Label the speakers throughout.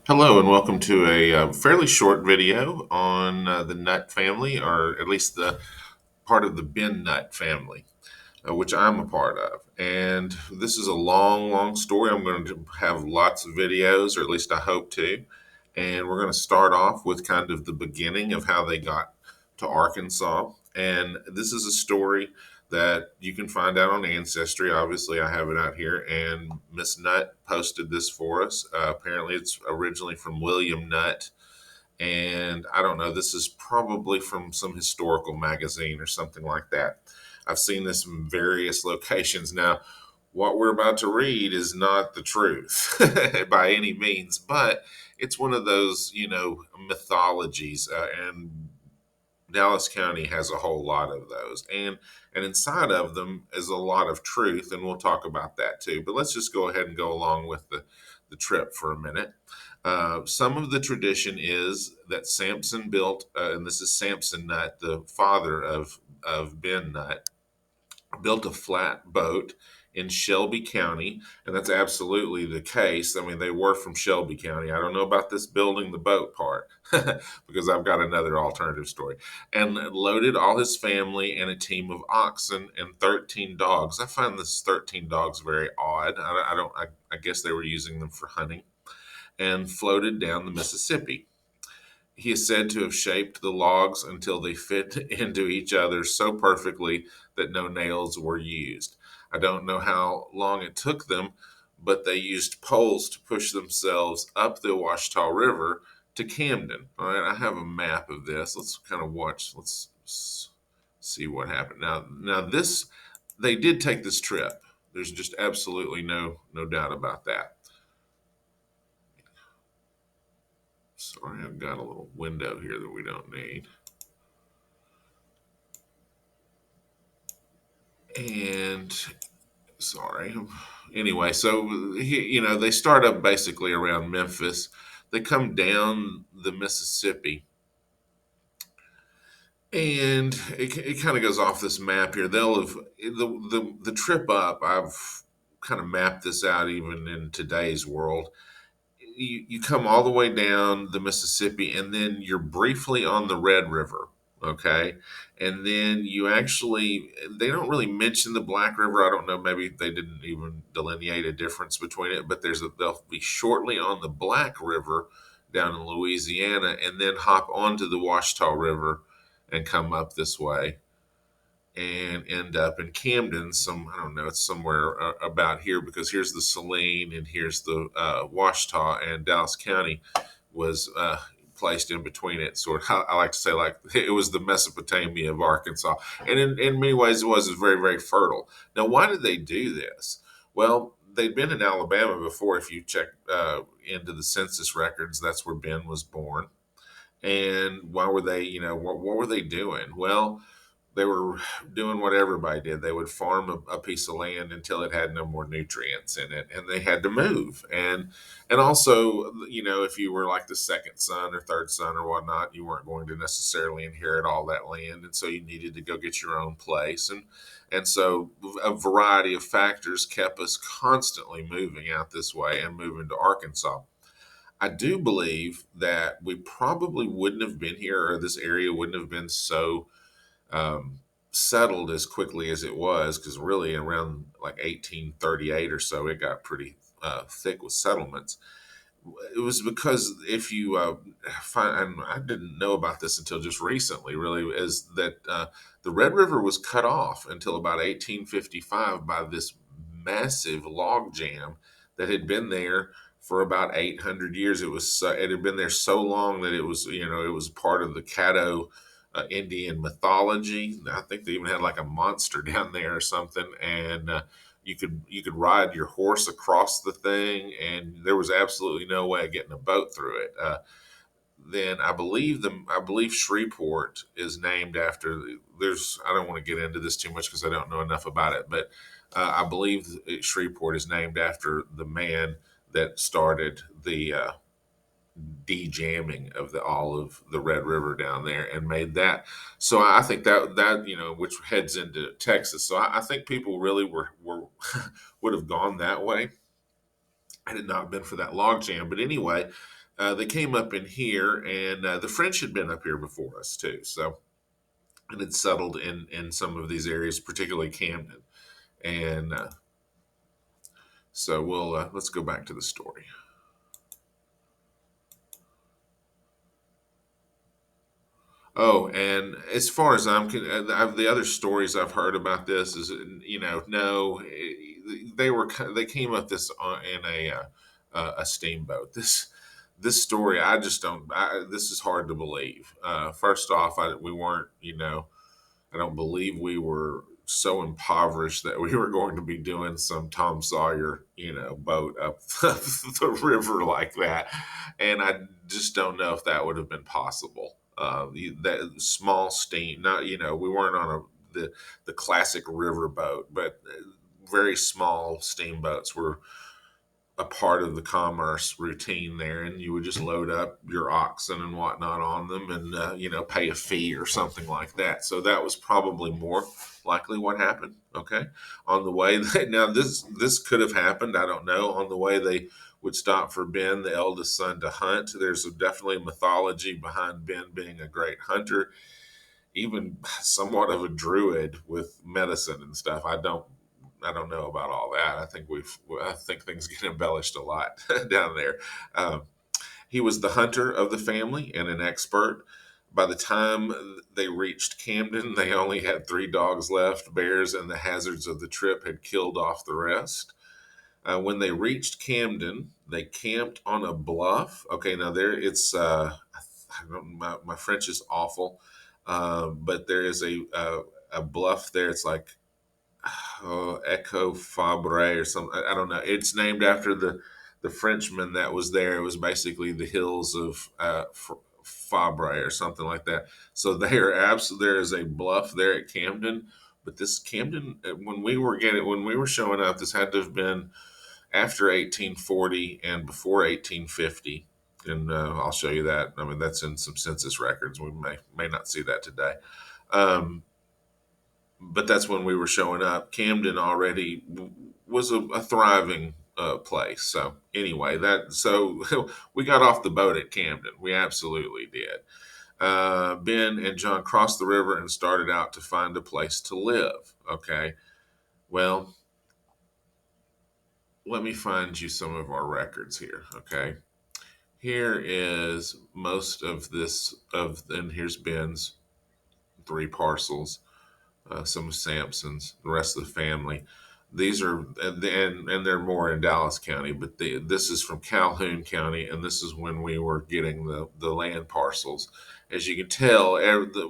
Speaker 1: Hello and welcome to a fairly short video on the Nutt family, or at least the part of the Ben Nutt family, which I'm a part of. And this is a long, long story. I'm going to have lots of videos, or at least I hope to. And we're going to start off with kind of the beginning of how they got to Arkansas. And this is a story that you can find out on Ancestry. Obviously, I have it out here. And Miss Nutt posted this for us. Apparently, it's originally from William Nutt. And I don't know, this is probably from some historical magazine or something like that. I've seen this in various locations. Now, what we're about to read is not the truth by any means, but it's one of those, mythologies. And Dallas County has a whole lot of those. And inside of them is a lot of truth, and we'll talk about that too. But let's just go ahead and go along with the trip for a minute. Some of the tradition is that Samson built, and this is Samson Nutt, the father of Ben Nutt, built a flat boat in Shelby County, and that's absolutely the case. I mean, they were from Shelby County. I don't know about this building the boat part because I've got another alternative story. And loaded all his family and a team of oxen and 13 dogs. I find this 13 dogs very odd. I guess they were using them for hunting, and floated down the Mississippi. He is said to have shaped the logs until they fit into each other so perfectly that no nails were used. I don't know how long it took them, but they used poles to push themselves up the Washita River to Camden. All right, I have a map of this. Let's kind of watch. See what happened. Now this they did take this trip. There's just absolutely no doubt about that. Sorry, I've got a little window here that we don't need. And sorry. Anyway, so they start up basically around Memphis. They come down the Mississippi, and it kind of goes off this map here. They'll have the trip up. I've kind of mapped this out even in today's world. You come all the way down the Mississippi, and then you're briefly on the Red River. Okay. And then they don't really mention the Black River. I don't know. Maybe they didn't even delineate a difference between it, but they'll be shortly on the Black River down in Louisiana, and then hop onto the Washita River and come up this way and end up in Camden. I don't know, it's somewhere about here, because here's the Saline and here's the Washita, and Dallas County was placed in between it. Sort of, I like to say, like it was the Mesopotamia of Arkansas, and in many ways it was very, very fertile. Now, why did they do this? Well, they'd been in Alabama before. If you check into the census records, that's where Ben was born. And why were they, what were they doing? Well, they were doing what everybody did. They would farm a piece of land until it had no more nutrients in it, and they had to move. And also, if you were like the second son or third son or whatnot, you weren't going to necessarily inherit all that land, and so you needed to go get your own place. And so a variety of factors kept us constantly moving out this way and moving to Arkansas. I do believe that we probably wouldn't have been here, or this area wouldn't have been so settled as quickly as it was, because really around like 1838 or so, it got pretty thick with settlements. It was because if you find, and I didn't know about this until just recently, really, is that the Red River was cut off until about 1855 by this massive log jam that had been there for about 800 years. It had been there so long that it was part of the Caddo Indian mythology. I think they even had like a monster down there or something, and you could ride your horse across the thing, and there was absolutely no way of getting a boat through it. Then I believe Shreveport is named after. There's I don't want to get into this too much because I don't know enough about it, but I believe Shreveport is named after the man that started the de-jamming of all of the Red River down there and made that. So I think that which heads into Texas. So I think people really were would have gone that way had it not been for that log jam. But anyway, They came up in here, and the French had been up here before us too. So and had settled in some of these areas, particularly Camden. And so we'll let's go back to the story. Oh, and as far as the other stories I've heard about this is, no, they came up this in a steamboat. This story, I just don't. This is hard to believe. First off, we weren't, I don't believe we were so impoverished that we were going to be doing some Tom Sawyer, boat up the river like that. And I just don't know if that would have been possible. That small steam, not, we weren't on the classic river boat, but very small steamboats were a part of the commerce routine there, and you would just load up your oxen and whatnot on them, and pay a fee or something like that. So that was probably more likely what happened. Okay, on the way now this could have happened. I don't know. On the way they would stop for Ben, the eldest son, to hunt. There's definitely a mythology behind Ben being a great hunter, even somewhat of a druid with medicine and stuff. I don't know about all that. I think things get embellished a lot down there. Um, he was the hunter of the family and an expert. By the time they reached Camden, they only had three dogs left. Bears and the hazards of the trip had killed off the rest. When they reached Camden, they camped on a bluff. Okay, now there it's. My French is awful, but there is a bluff there. It's like Echo Fabre or something. I don't know. It's named after the Frenchman that was there. It was basically the hills of Fabre or something like that. So there is a bluff there at Camden. But this Camden, when we were showing up, this had to have been after 1840 and before 1850. And I'll show you that. I mean, that's in some census records. We may not see that today. Um, but that's when we were showing up. Camden already was a thriving place. So anyway, we got off the boat at Camden. We absolutely did. Ben and John crossed the river and started out to find a place to live. Okay, well, let me find you some of our records here. Okay, here is most of this and here's Ben's three parcels, some of Sampson's, the rest of the family. These are and there are more in Dallas County, but this is from Calhoun County, and this is when we were getting the land parcels. As you can tell,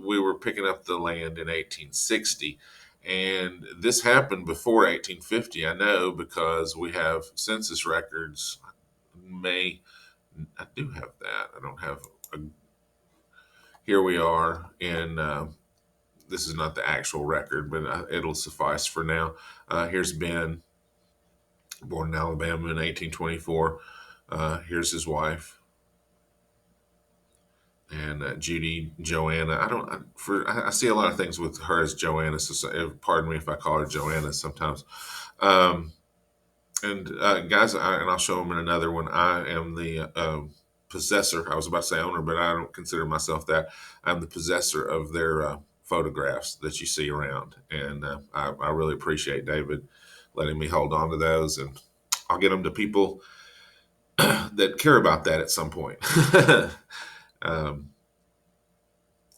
Speaker 1: we were picking up the land in 1860, and this happened before 1850. I know because we have census records. May I do have that. I don't have. Here we are in. This is not the actual record, but it'll suffice for now. Here's Ben, born in Alabama in 1824. Here's his wife, and Judy Joanna. I see a lot of things with her as Joanna. So pardon me if I call her Joanna sometimes. Um, and guys, and I'll show them in another one. I am the possessor. I was about to say owner, but I don't consider myself that. I'm the possessor of their photographs that you see around, and I really appreciate David letting me hold on to those, and I'll get them to people that care about that at some point. um,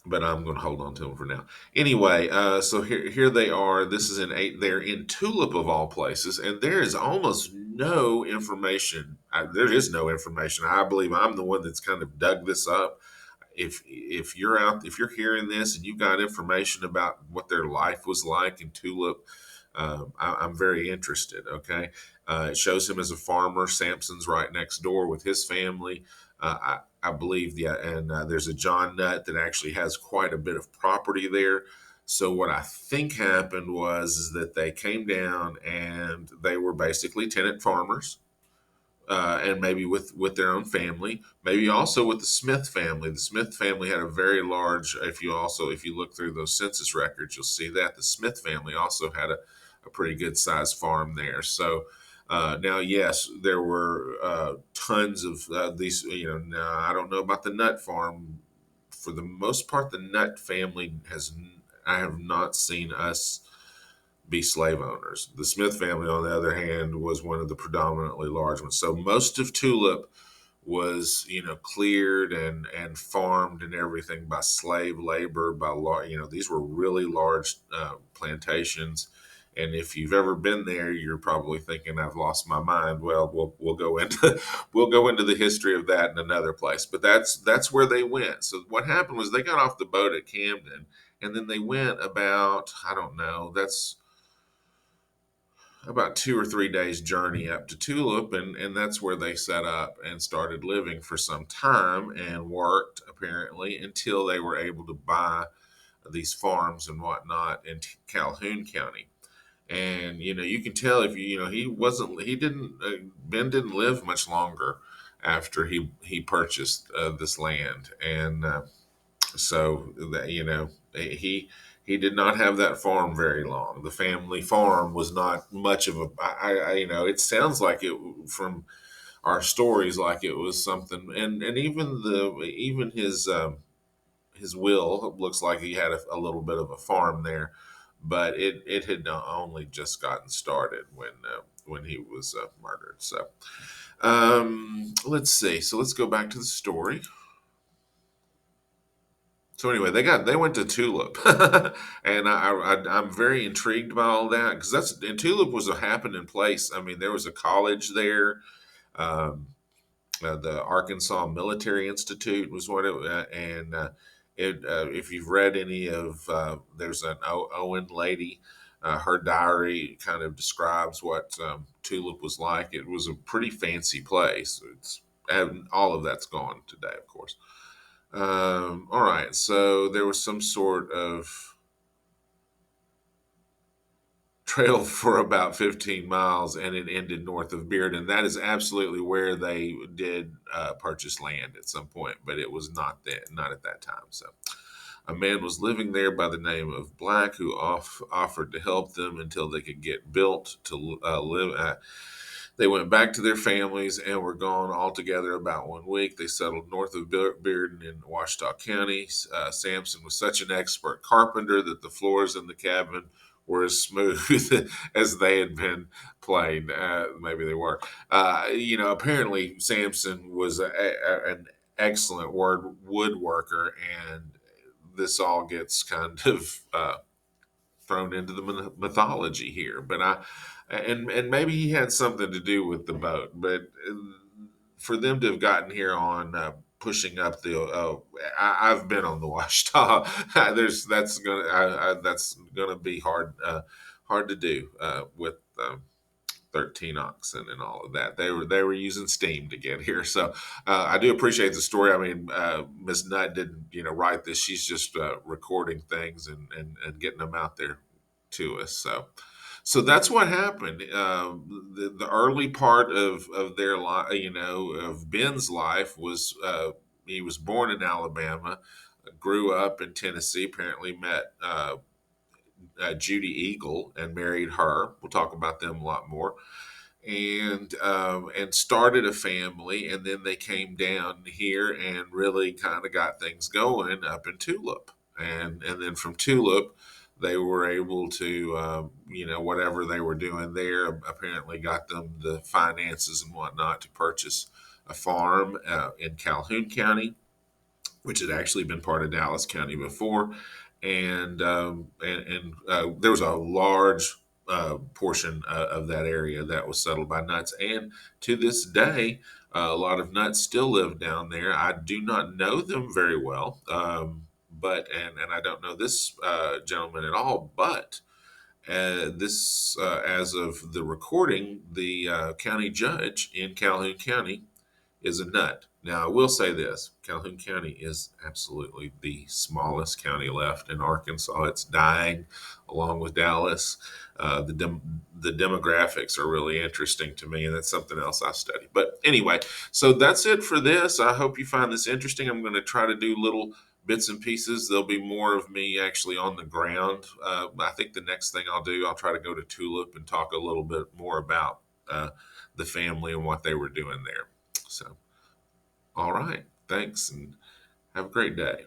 Speaker 1: but I'm going to hold on to them for now. Anyway, so here they are. This is in eight. They're in Tulip of all places, and there is almost no information. There is no information. I believe I'm the one that's kind of dug this up. If you're hearing this and you got information about what their life was like in Tulip, I'm very interested. Okay, it shows him as a farmer. Sampson's right next door with his family. I believe, yeah, and there's a John Nutt that actually has quite a bit of property there. So what I think happened was is that they came down and they were basically tenant farmers, and maybe with their own family, maybe also with the Smith family. The Smith family had a very large. If you look through those census records, you'll see that the Smith family also had a pretty good sized farm there. So Now, yes, there were tons of these. Now I don't know about the Nutt farm. For the most part, the Nutt family has. I have not seen us be slave owners. The Smith family, on the other hand, was one of the predominantly large ones. So most of Tulip was, cleared and farmed and everything by slave labor. These were really large plantations. And if you've ever been there, you're probably thinking, "I've lost my mind." Well, we'll go into we'll go into the history of that in another place. But that's where they went. So what happened was they got off the boat at Camden, and then they went about, I don't know, that's about 2 or 3 days journey up to Tulip, and that's where they set up and started living for some time and worked apparently until they were able to buy these farms and whatnot in Calhoun County. And you can tell if he wasn't he didn't Ben didn't live much longer after he purchased this land. And so that he did not have that farm very long. The family farm was not much of a. It sounds like it from our stories like it was something, and even his will looks like he had a little bit of a farm there, but it had only just gotten started when he was murdered. So let's see. So let's go back to the story. So anyway, they went to Tulip, and I'm very intrigued by all that because that's and Tulip was a happening place. I mean, there was a college there. Um, the Arkansas Military Institute was what it and it if you've read any of there's an Owen lady. Her diary kind of describes what Tulip was like. It was a pretty fancy place. It's and all of that's gone today, of course. All right, so there was some sort of trail for about 15 miles, and it ended north of Bearden. That is absolutely where they did purchase land at some point, but it was not at that time. So, a man was living there by the name of Black, who offered to help them until they could get built to live. They went back to their families and were gone altogether about 1 week. They settled north of Bearden in Ouachita County. Sampson was such an expert carpenter that the floors in the cabin were as smooth as they had been planed. Maybe they were. Apparently Sampson was an excellent woodworker, and this all gets kind of thrown into the mythology here. But and maybe he had something to do with the boat. But for them to have gotten here on pushing up the, I've been on the Washita. That's gonna be hard to do with. 13 oxen and all of that. They were using steam to get here. So I do appreciate the story. I mean, Miss Nutt didn't write this. She's just recording things and getting them out there to us. So that's what happened. The early part of their life, of Ben's life was he was born in Alabama, grew up in Tennessee. Apparently met Judy Eagle and married her. We'll talk about them a lot more, and started a family, and then they came down here and really kind of got things going up in Tulip, and then from Tulip they were able to whatever they were doing there apparently got them the finances and whatnot to purchase a farm in Calhoun County, which had actually been part of Dallas County before, and there was a large portion of that area that was settled by Nutts, and to this day, a lot of Nutts still live down there. I do not know them very well, but and I don't know this gentleman at all, but. This, as of the recording, the county judge in Calhoun County is a nut. Now, I will say this Calhoun County is absolutely the smallest county left in Arkansas. It's dying along with Dallas. The demographics are really interesting to me, and that's something else I study. But anyway, so that's it for this. I hope you find this interesting. I'm going to try to do little bits and pieces. There'll be more of me actually on the ground. I think the next thing I'll do, I'll try to go to Tulip and talk a little bit more about the family and what they were doing there. So, all right, thanks, and have a great day.